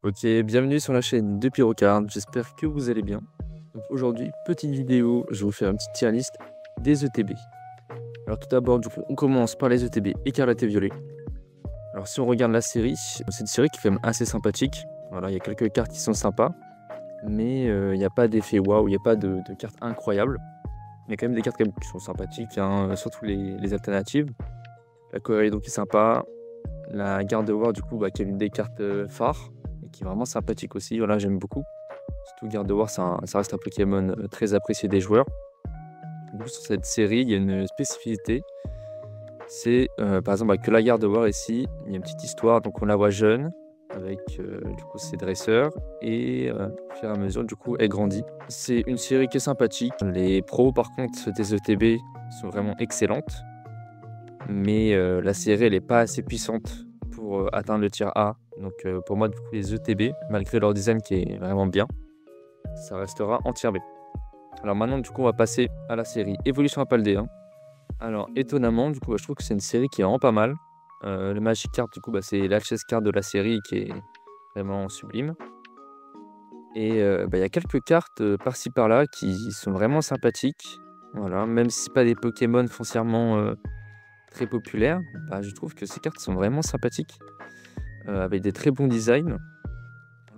Ok, bienvenue sur la chaîne de Pyrocard, j'espère que vous allez bien. Donc aujourd'hui, petite vidéo, je vais vous faire une petite tier list des ETB. Alors tout d'abord, du coup, on commence par les ETB Écarlate et Violet. Alors si on regarde la série, c'est une série qui est quand même assez sympathique. Voilà, il y a quelques cartes qui sont sympas, mais il n'y a pas d'effet waouh, il n'y a pas de cartes incroyables. Il y a quand même des cartes quand même qui sont sympathiques, hein, surtout les alternatives. La Corée donc est sympa, la Gardevoir du coup qui est une des cartes phares et qui est vraiment sympathique aussi, voilà j'aime beaucoup. Surtout Gardevoir ça reste un Pokémon très apprécié des joueurs. Du coup sur cette série il y a une spécificité, c'est par exemple que la Gardevoir ici, il y a une petite histoire, donc on la voit jeune avec du coup ses dresseurs et au fur et à mesure du coup elle grandit. C'est une série qui est sympathique, les pros par contre des ETB sont vraiment excellentes. Mais la série elle est pas assez puissante pour atteindre le tier A. Donc pour moi du coup les ETB, malgré leur design qui est vraiment bien, ça restera en tier B. Alors maintenant du coup on va passer à la série Evolution à Paldea. Alors étonnamment du coup je trouve que c'est une série qui est vraiment pas mal. Le Magic Card du coup c'est l'HS card de la série qui est vraiment sublime. Et il y a quelques cartes par-ci par-là qui sont vraiment sympathiques. Voilà, même si c'est pas des Pokémon foncièrement très populaires, je trouve que ces cartes sont vraiment sympathiques, avec des très bons designs.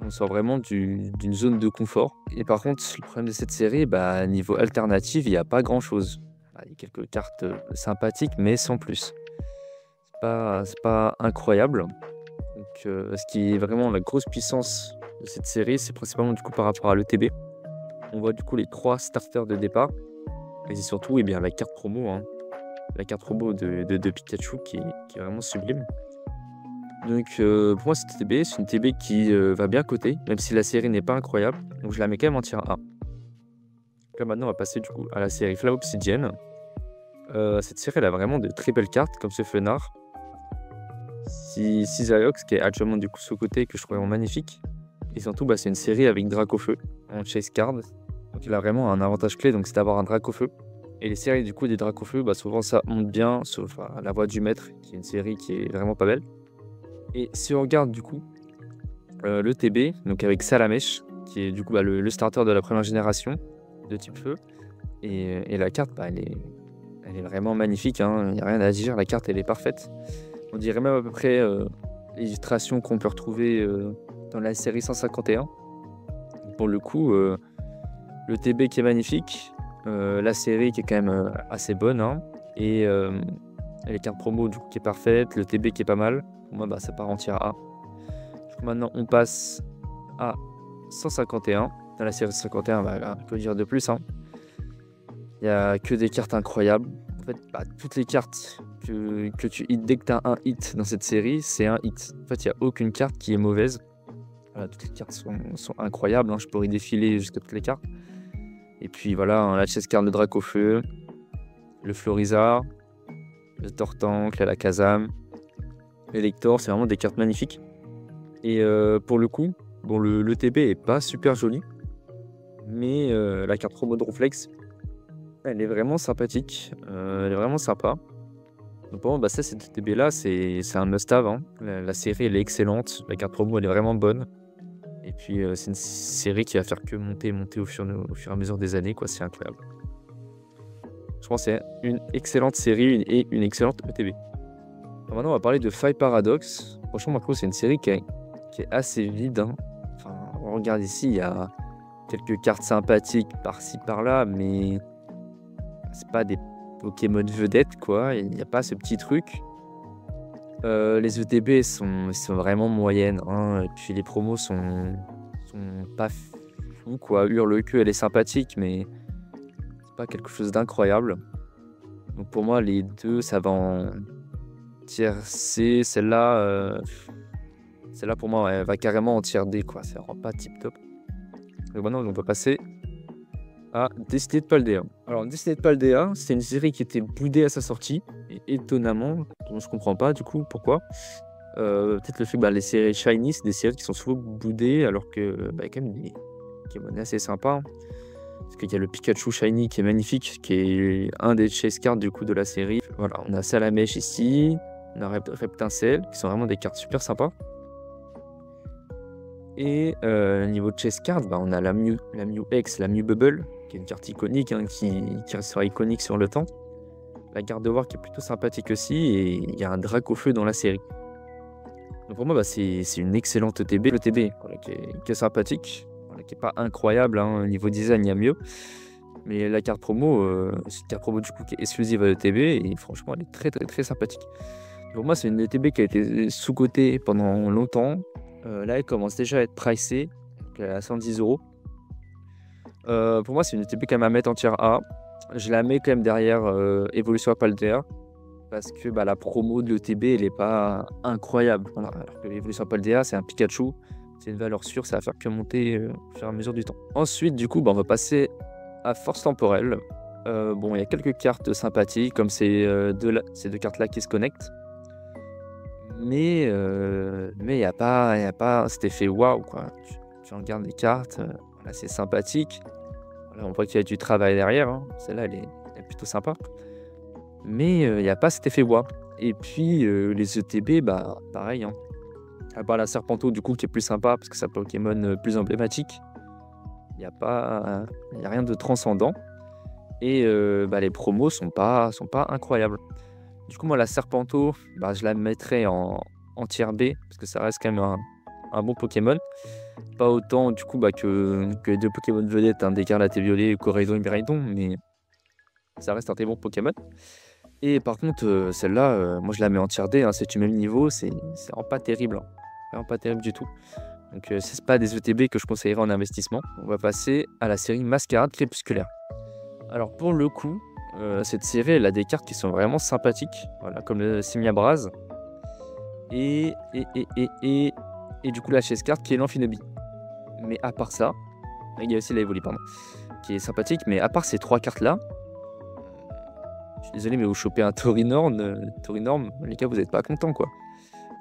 On sort vraiment d'une zone de confort. Et par contre, le problème de cette série, niveau alternative, il n'y a pas grand-chose. Il y a quelques cartes sympathiques, mais sans plus. C'est pas incroyable. Donc, ce qui est vraiment la grosse puissance de cette série, c'est principalement du coup par rapport à l'ETB. On voit du coup les 3 starters de départ. Et c'est surtout la carte promo, hein. La carte promo de Pikachu qui est vraiment sublime. Donc pour moi cette TB, c'est une TB qui va bien coter, même si la série n'est pas incroyable. Donc je la mets quand même en tier 1. Là maintenant on va passer du coup à la série Flamme Obsidienne. Cette série elle a vraiment de très belles cartes comme ce Fenard. Cisaiox qui est actuellement du coup sous-côté que je trouve vraiment magnifique. Et surtout c'est une série avec Dracofeu en chase card. Donc il a vraiment un avantage clé, donc c'est d'avoir un Dracofeu. Et les séries du coup des Dracofeu, souvent ça monte bien, sauf La Voix du Maître, qui est une série qui est vraiment pas belle. Et si on regarde du coup le TB, donc avec Salamèche, qui est du coup le starter de la première génération de type feu. Et la carte, elle est vraiment magnifique, hein, il n'y a rien à dire, la carte elle est parfaite. On dirait même à peu près l'illustration qu'on peut retrouver dans la série 151. Pour le coup, le TB qui est magnifique, la série qui est quand même assez bonne, hein, et les cartes promo du coup qui est parfaite, le TB qui est pas mal. Pour moi, ça part en tier A. Maintenant, on passe à 151. Dans la série 151, que dire de plus, hein. Il n'y a que des cartes incroyables. En fait, toutes les cartes que tu hits, dès que tu as un hit dans cette série, c'est un hit. En fait, il n'y a aucune carte qui est mauvaise. Voilà, toutes les cartes sont incroyables, hein. Je pourrais défiler jusqu'à toutes les cartes. Et puis voilà, la chase card de Dracofeu, le Florizard, le Tortank, la Kazam, l'Elector, c'est vraiment des cartes magnifiques. Et pour le coup, le TB est pas super joli, mais la carte promo de Ronflex, elle est vraiment sympathique, elle est vraiment sympa. Donc pour moi, cette TB là, c'est un must-have, hein. La série, elle est excellente, la carte promo, elle est vraiment bonne. Et puis c'est une série qui va faire que monter au fur et à mesure des années, quoi. C'est incroyable. Je pense que c'est une excellente série et une excellente ETB. Alors maintenant, on va parler de Five Paradox. Franchement, Marco, c'est une série qui est assez vide, hein. Enfin, on regarde ici, il y a quelques cartes sympathiques par-ci par-là, mais c'est pas des Pokémon vedettes, quoi. Il n'y a pas ce petit truc. Les ETB sont vraiment moyennes, hein. Et puis les promos sont pas fous, quoi. Hurle-queue, elle est sympathique, mais c'est pas quelque chose d'incroyable. Donc pour moi, les deux, ça va en tier C. Celle-là, pour moi, elle va carrément en tier D, quoi. C'est vraiment pas tip top. Donc maintenant, on va passer à Destiny de Paldea. Alors, Destiny de Paldea, c'est une série qui était boudée à sa sortie, et étonnamment, dont je comprends pas du coup pourquoi. Peut-être le fait que les séries Shiny, c'est des séries qui sont souvent boudées, alors que il y a quand même des Pokémon assez sympas, hein. Parce qu'il y a le Pikachu Shiny qui est magnifique, qui est un des chase cards du coup de la série. Voilà, on a Salamèche ici, on a Reptincelle, qui sont vraiment des cartes super sympas. Et niveau de chase card, bah, on a la Mew X, la Mew Bubble, qui est une carte iconique, hein, qui restera iconique sur le temps. La Gardevoir qui est plutôt sympathique aussi, et il y a un Dracofeu dans la série. Donc pour moi, bah, c'est une excellente ETB. Le TB, voilà, qui est sympathique, voilà, qui est pas incroyable, hein, niveau design, il y a mieux. Mais la carte promo, c'est une carte promo du coup qui est exclusive à l'ETB, et franchement, elle est très très très sympathique. Pour moi, c'est une ETB qui a été sous-cotée pendant longtemps. Là, elle commence déjà à être pricée, donc à 110 €. Pour moi, c'est une ETB quand même à mettre en tier A. Je la mets quand même derrière Evolution Paldea, parce que bah, la promo de l'ETB, elle n'est pas incroyable. Voilà. Alors que Evolution Paldea, c'est un Pikachu, c'est une valeur sûre, ça va faire que monter au fur et à mesure du temps. Ensuite, du coup, bah, on va passer à Force Temporelle. Bon, il y a quelques cartes sympathiques, comme ces deux cartes-là qui se connectent. Mais il n'y a pas cet effet waouh, quoi. Tu regardes les cartes, voilà, c'est sympathique. Voilà, on voit qu'il y a du travail derrière, hein. Celle-là, elle est plutôt sympa. Mais il n'y a pas cet effet waouh. Et puis les ETB, bah pareil, hein. À part la Serpenteau, du coup, qui est plus sympa parce que c'est un Pokémon plus emblématique. Il n'y a rien de transcendant. Et bah, les promos sont pas incroyables. Du coup, moi, la Serpenteau, bah, je la mettrais en tier B, parce que ça reste quand même un bon Pokémon. Pas autant, du coup, bah, que les deux Pokémon vedettes, hein, Descartes et Violet, Coraidon et Miraidon, mais ça reste un très bon Pokémon. Et par contre, celle-là, moi, je la mets en tier D, hein, c'est du même niveau, c'est vraiment pas terrible, hein. Vraiment pas terrible du tout. Donc, c'est pas des ETB que je conseillerais en investissement. On va passer à la série Mascarade Crépusculaire. Alors, pour le coup, cette série, elle a des cartes qui sont vraiment sympathiques, voilà, comme le Simiabraz. Et du coup, la chaise carte qui est l'Amphinobie. Mais à part ça, il y a aussi la Evoli, pardon, qui est sympathique. Mais à part ces trois cartes-là, je suis désolé, mais vous chopez un Torinorm, les gars, vous n'êtes pas contents, quoi.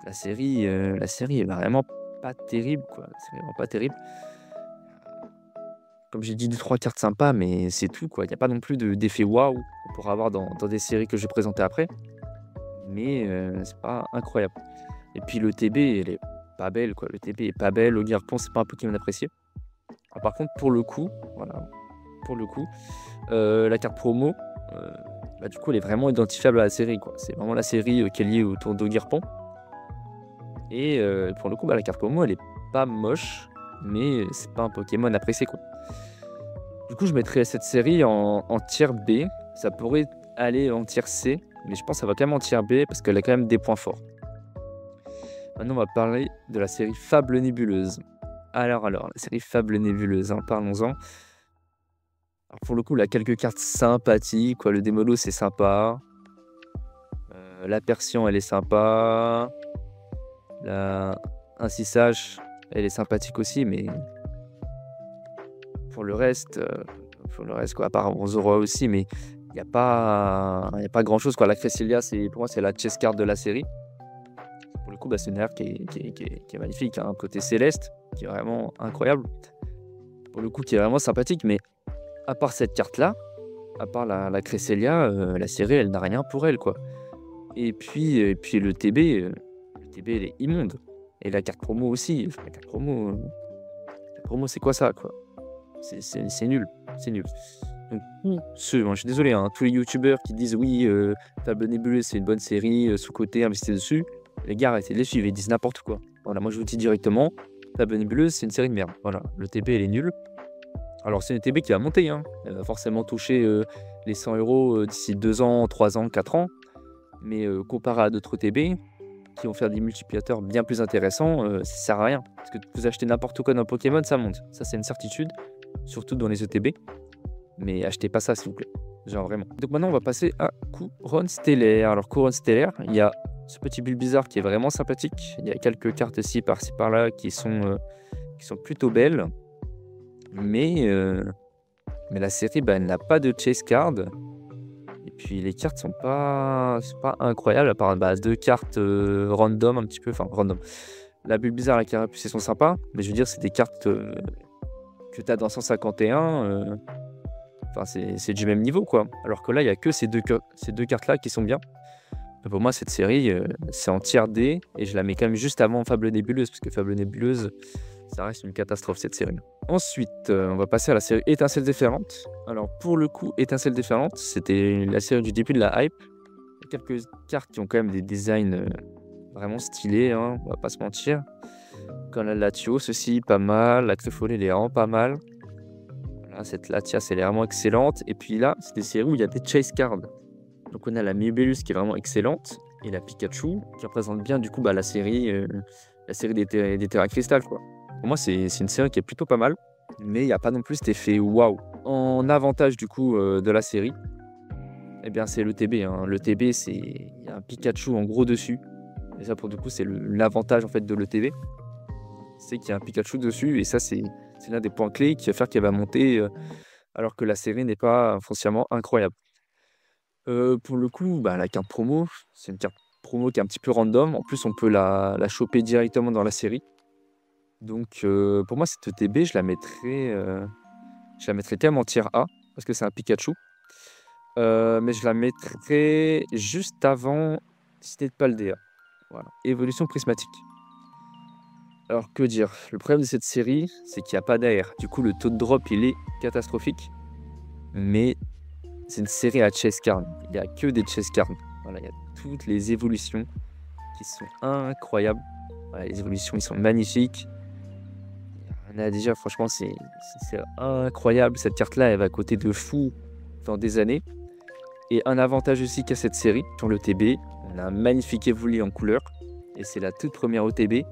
La série est vraiment pas terrible, quoi. C'est vraiment pas terrible. Comme j'ai dit, 2-3 cartes sympas, mais c'est tout, quoi. Il n'y a pas non plus d'effet waouh qu'on pourra avoir dans des séries que je vais présenter après. Mais c'est pas incroyable. Et puis le TB, elle est pas belle, quoi. Le TB est pas belle. Le Garpon, c'est pas un Pokémon apprécié. Alors, par contre, pour le coup, voilà, la carte promo, bah, du coup, elle est vraiment identifiable à la série, quoi. C'est vraiment la série qui est liée autour d'Ogerpon. Et pour le coup, bah, la carte promo, elle est pas moche, mais c'est pas un Pokémon apprécié, quoi. Du coup, je mettrais cette série en tier B. Ça pourrait aller en tier C, mais je pense que ça va quand même en tier B parce qu'elle a quand même des points forts. Maintenant, on va parler de la série Fable Nébuleuse. Alors, la série Fable Nébuleuse, hein, parlons-en. Alors, pour le coup, il a quelques cartes sympathiques, quoi. Le Démolo, c'est sympa. La Persian, elle est sympa. La Insissage, elle est sympathique aussi, mais pour le reste, quoi, à part Bronzoroy aussi, mais il n'y a pas grand-chose, quoi. La Cresselia, pour moi, c'est la chase card de la série. Pour le coup, bah, c'est une air qui est magnifique, hein, un côté céleste, qui est vraiment incroyable. Pour le coup, qui est vraiment sympathique, mais à part cette carte-là, à part la Cresselia, la série, elle n'a rien pour elle, quoi. Et puis le TB, elle est immonde. Et la carte promo aussi. La carte promo, c'est quoi ça, quoi? C'est nul. C'est nul. Donc, je suis désolé, hein, tous les youtubeurs qui disent oui, Fable Nébuleuse, c'est une bonne série, sous-côté, investissez dessus. Les gars, arrêtez de les suivre, ils disent n'importe quoi. Voilà, moi je vous dis directement, Fable Nébuleuse, c'est une série de merde. Voilà, le TB, elle est nulle. Alors, c'est une TB qui va monter, hein. Elle va forcément toucher les 100 € d'ici 2 ans, 3 ans, 4 ans. Mais comparé à d'autres TB qui vont faire des multiplicateurs bien plus intéressants, ça sert à rien. Parce que vous achetez n'importe quoi dans Pokémon, ça monte. Ça, c'est une certitude, surtout dans les ETB. Mais achetez pas ça, s'il vous plaît. Genre vraiment. Donc maintenant, on va passer à Couronne Stellaire. Alors, Couronne Stellaire, il y a ce petit Bulbizarre qui est vraiment sympathique. Il y a quelques cartes ci, par-ci, par-là qui sont plutôt belles. Mais la série, bah, elle n'a pas de chase card. Et puis les cartes sont pas incroyables, à part bah, 2 cartes random un petit peu. Enfin, random. La Bulbizarre et la Carapuce, elles sont sympas. Mais je veux dire, c'est des cartes que tu as dans 151. Enfin, c'est du même niveau, quoi. Alors que là, il n'y a que ces deux cartes-là qui sont bien. Mais pour moi, cette série, c'est en tier D. Et je la mets quand même juste avant Fable Nébuleuse. Parce que Fable Nébuleuse, Ça reste une catastrophe cette série. Ensuite, on va passer à la série Étincelles déferlantes. Alors pour le coup, Étincelles déferlantes, c'était la série du début de la hype. Il y a quelques cartes qui ont quand même des designs vraiment stylés, hein, on va pas se mentir. Comme la Latios aussi, pas mal. La Créfolée, elle est vraiment pas mal. Voilà, cette Latias, elle est vraiment excellente. Et puis là, c'est des séries où il y a des chase cards. Donc on a la Mibellus qui est vraiment excellente. Et la Pikachu qui représente bien du coup la série des Terra Crystal, quoi. Pour moi, c'est une série qui est plutôt pas mal. Mais il n'y a pas non plus cet effet waouh. En avantage du coup de la série, eh bien c'est le TB, hein. Le TB, il y a un Pikachu en gros dessus. Et ça pour du coup, c'est l'avantage en fait de l'ETB. C'est qu'il y a un Pikachu dessus. Et ça, c'est l'un des points clés qui va faire qu'elle va monter alors que la série n'est pas foncièrement incroyable. Pour le coup, la carte promo, c'est une carte promo qui est un petit peu random. En plus, on peut la choper directement dans la série. Donc, pour moi, cette ETB, je la mettrais tellement tier A, parce que c'est un Pikachu. Mais je la mettrais juste avant Cité de Paldea. Voilà. Évolution prismatique. Alors, que dire? Le problème de cette série, c'est qu'il n'y a pas d'air. Du coup, le taux de drop, il est catastrophique. Mais c'est une série à chase card. Il n'y a que des chase cards. Voilà, il y a toutes les évolutions qui sont incroyables. Voilà, les évolutions, ils sont magnifiques. On a déjà, franchement, c'est incroyable. Cette carte-là, elle va coûter de fou dans des années. Et un avantage aussi qu'a cette série, sur le TB, on a un magnifique évoli en couleur. Et c'est la toute première OTB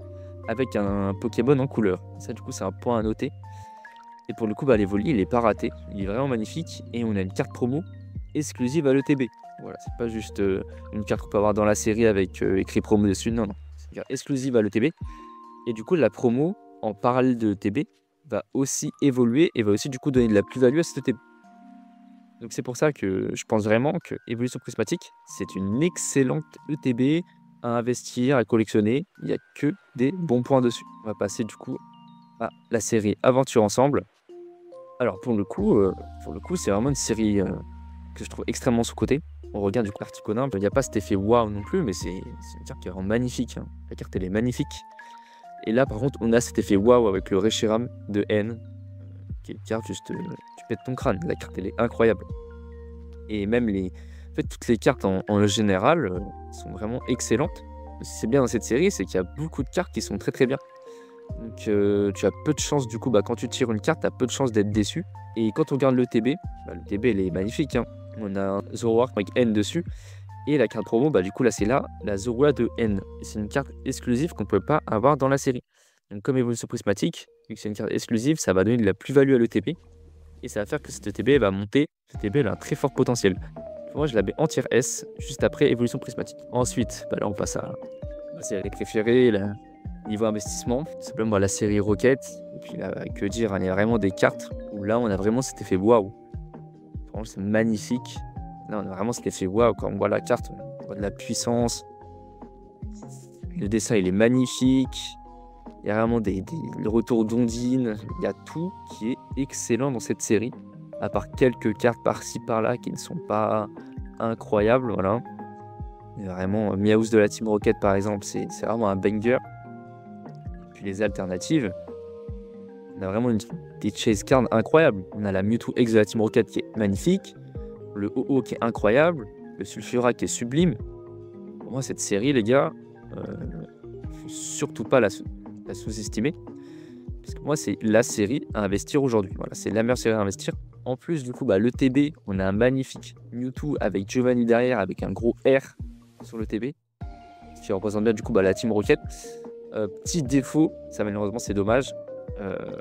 avec un Pokémon en couleur. Ça, du coup, c'est un point à noter. Et pour le coup, l'évoli, il est pas raté. Il est vraiment magnifique. Et on a une carte promo exclusive à l'ETB. Voilà, c'est pas juste une carte qu'on peut avoir dans la série avec écrit promo dessus. Non, non. C'est une carte exclusive à l'ETB. Et du coup, la promo, en parallèle de l'ETB, va aussi évoluer et va aussi du coup donner de la plus-value à cette ETB. Donc c'est pour ça que je pense vraiment que Évolution Prismatique, c'est une excellente ETB à investir, à collectionner. Il n'y a que des bons points dessus. On va passer du coup à la série Aventure Ensemble. Alors pour le coup, c'est vraiment une série que je trouve extrêmement sous-cotée. On regarde du coup l'Articonin, il n'y a pas cet effet waouh non plus, mais c'est une carte qui est vraiment magnifique, hein. La carte, elle est magnifique. Et là, par contre, on a cet effet waouh avec le Reshiram de N, qui est une carte juste, tu pètes ton crâne. La carte, elle est incroyable. Et même en fait, toutes les cartes en général sont vraiment excellentes. Ce qui est bien dans cette série, c'est qu'il y a beaucoup de cartes qui sont très très bien. Donc tu as peu de chances du coup, quand tu tires une carte, tu as peu de chances d'être déçu. Et quand on regarde le TB, le TB elle est magnifique, hein. On a un Zoroark avec N dessus. Et la carte promo, du coup là c'est la Zorua de N. C'est une carte exclusive qu'on ne peut pas avoir dans la série. Donc comme évolution prismatique, vu que c'est une carte exclusive, ça va donner de la plus-value à l'ETB. Et ça va faire que cette ETB va monter. Cette ETB elle a un très fort potentiel. Pour moi je la mets en tier S, juste après évolution prismatique. Ensuite, là on passe à la série préférée, niveau investissement, tout simplement la série Rocket. Et puis là, que dire, il y a vraiment des cartes où là on a vraiment cet effet waouh. Franchement c'est magnifique. Là on a vraiment cet effet waouh. Quand on voit la carte, on voit de la puissance. Le dessin il est magnifique. Il y a vraiment le retour d'Ondine. Il y a tout qui est excellent dans cette série. À part quelques cartes par-ci par-là qui ne sont pas incroyables. Voilà. Il y a vraiment Miaus de la Team Rocket par exemple, c'est vraiment un banger. Et puis les alternatives, on a vraiment des chase cards incroyables. On a la Mewtwo X de la Team Rocket qui est magnifique. Le OO qui est incroyable. Le Sulfura qui est sublime. Pour moi, cette série, les gars, faut surtout pas la sous-estimer. Parce que moi, c'est la série à investir aujourd'hui. Voilà, c'est la meilleure série à investir. En plus, du coup, le TB, on a un magnifique Mewtwo avec Giovanni derrière, avec un gros R sur le TB, qui représente bien du coup la Team Rocket. Petit défaut, ça malheureusement c'est dommage,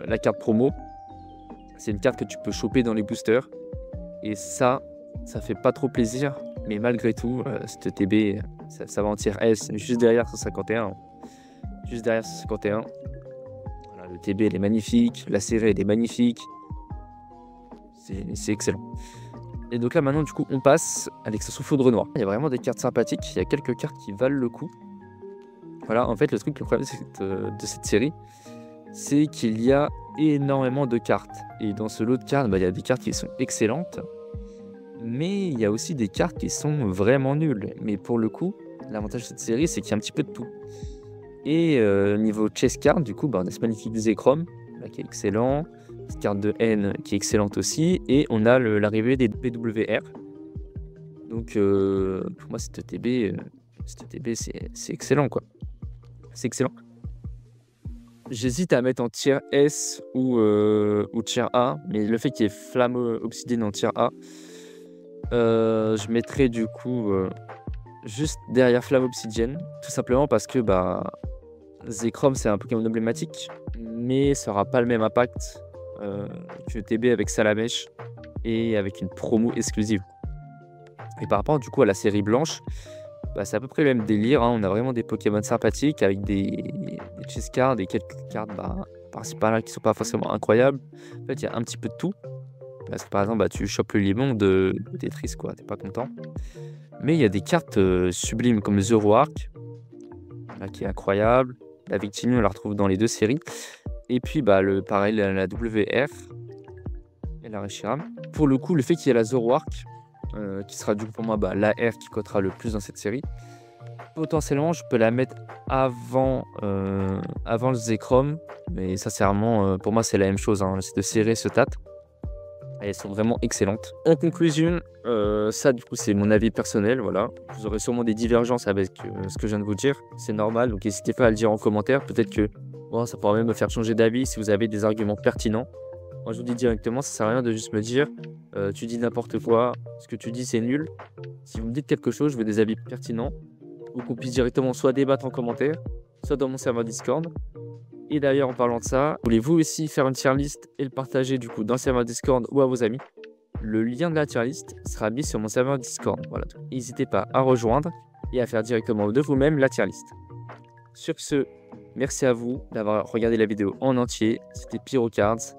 la carte promo, c'est une carte que tu peux choper dans les boosters. Et ça fait pas trop plaisir. Mais malgré tout, cette TB, ça va en tier S, juste derrière 151. Juste derrière 151. Voilà, le TB, elle est magnifique. La série, elle est magnifique. C'est excellent. Et donc là, maintenant, du coup, on passe à l'extension Foudre Noire. Il y a vraiment des cartes sympathiques. Il y a quelques cartes qui valent le coup. Voilà, en fait, le problème de cette série, c'est qu'il y a énormément de cartes. Et dans ce lot de cartes, il y a des cartes qui sont excellentes. Mais il y a aussi des cartes qui sont vraiment nulles. Mais pour le coup, l'avantage de cette série, c'est qu'il y a un petit peu de tout. Et niveau chase card, du coup, bah, on a ce magnifique Zekrom, là, qui est excellent. Cette carte de N qui est excellente aussi. Et on a l'arrivée des PWR. Donc, pour moi, cette ETB, c'est excellent, quoi. C'est excellent. J'hésite à mettre en tier S ou tier A, mais le fait qu'il y ait Flamme Obsidienne en tier A, je mettrais du coup juste derrière Flamme Obsidienne, tout simplement parce que bah, Zekrom c'est un Pokémon emblématique, mais ça n'aura pas le même impact que TB avec Salamèche et avec une promo exclusive. Et par rapport du coup à la série blanche, bah, c'est à peu près le même délire, hein. On a vraiment des Pokémon sympathiques avec des chase cards et quelques cartes bah, par-ci par-là qui sont pas forcément incroyables. En fait, il y a un petit peu de tout. Parce que par exemple, bah, tu chopes le limon de Tetris, quoi, t'es pas content. Mais il y a des cartes sublimes comme Zoroark, là, qui est incroyable. La Victini, on la retrouve dans les deux séries. Et puis, bah, pareil, la WR et la Reshiram. Pour le coup, le fait qu'il y ait la Zoroark, qui sera du coup pour moi bah, la R qui cotera le plus dans cette série. Potentiellement, je peux la mettre avant le Zekrom, mais sincèrement, pour moi, c'est la même chose, hein. Ces deux séries se tâtent. Elles sont vraiment excellentes. En conclusion, ça, du coup, c'est mon avis personnel, voilà. Vous aurez sûrement des divergences avec ce que je viens de vous dire. C'est normal, donc n'hésitez pas à le dire en commentaire. Peut-être que bon, ça pourra même me faire changer d'avis si vous avez des arguments pertinents. Moi, je vous dis directement, ça sert à rien de juste me dire tu dis n'importe quoi, ce que tu dis, c'est nul. Si vous me dites quelque chose, je veux des avis pertinents ou qu'on puisse directement soit débattre en commentaire, soit dans mon serveur Discord. Et d'ailleurs, en parlant de ça, voulez-vous aussi faire une tier list et le partager du coup dans le serveur Discord ou à vos amis? Le lien de la tier list sera mis sur mon serveur Discord. Voilà. N'hésitez pas à rejoindre et à faire directement de vous-même la tier list. Sur ce, merci à vous d'avoir regardé la vidéo en entier. C'était PyroCards.